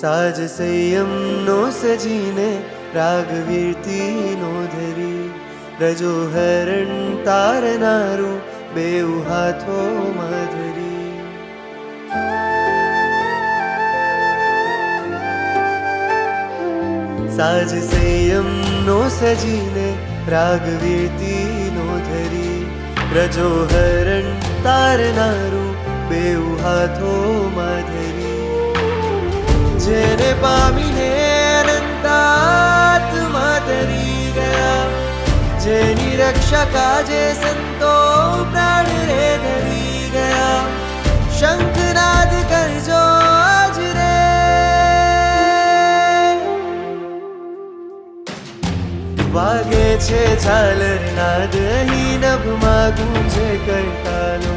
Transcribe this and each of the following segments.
સાજ સંયમનો સજીને રાગવીરતીનો ધરી રજો હરણ તારનારું બેઉ હાથોમાં ધરી સાજ સંયમનો સજીને રાગવીરતીનો ધરી રજો હરણ તારનારું બેઉ હાથોમાં ધરી જેને પામીને અનંતાત્મા તરી ગયા જેની રક્ષા કાજે સંતો પ્રાણ રે ધરી ગયા શંખનાદ કરજો આજ રે વાગે છે ઝાલર નાદ અહીં નભમાં ગૂંજે કરતાલો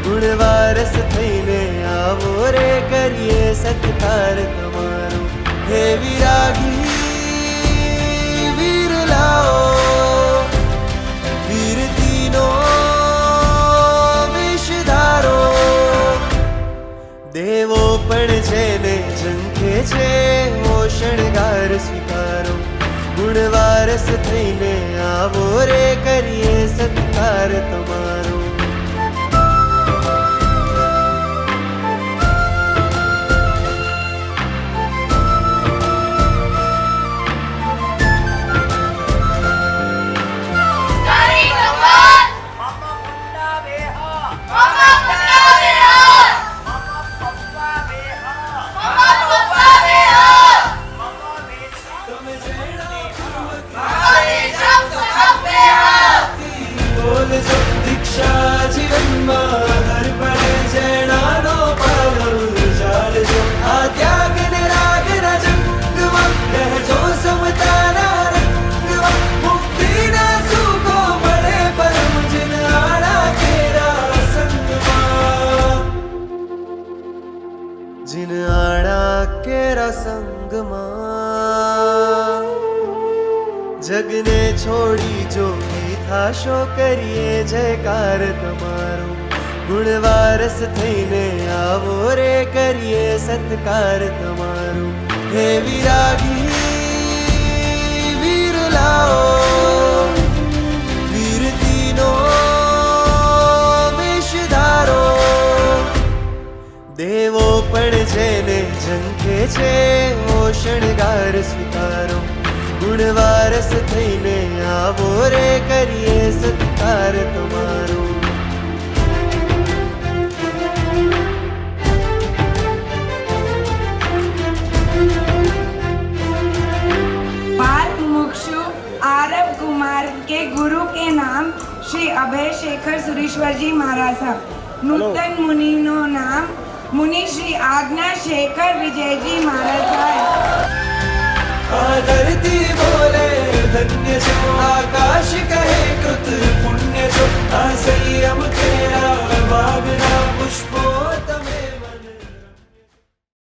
ગુણવારસ થઈને આવો રે કરીએ સત્કાર તમારો હે વિરાગી વીર લાઓ વીરતીનો વિષધારો દેવો પણ જેને ઝંખે છે ઓ શણગાર સ્વીકારો ગુણવારસ થઈને આવો રે કરીએ સત્કાર તમારો દીક્ષા જીવનમાં હર પળે જણાનો પાલવ જાળજો આ ત્યાગ ને રાગના જંગમાં રહેજો સમતાના રંગમાં મુક્તિના સુખો મળે પરમ જન આડા કેરા સંગમાં જિન આડા કેરા સંગમાં જગને છોડી જો થાશો કરીએ જયકાર તમારો ગુણવારસ થઈને આવો રે કરીએ સત્કાર તમારો હે વિરાગી વીર લાઓ વીરતીનો વિષધારો દેવો પણ જેને ઝંખે છે ઓ શણગાર સ્વીકારો ગુણવારસ થઈને આવો રે કરીએ સત્કાર તમારો बाल मुक्षु आरव कुमार के गुरु के नाम श्री अभय शेखर सुरेश्वर जी महाराज साहब नूतन मुनि नो नाम मुनि श्री आज्ञा शेखर विजय जी महाराज साहब આ ધરતી બોલે ધન્ય છો આકાશ કહે કૃત પુણ્ય છો આ સંયમ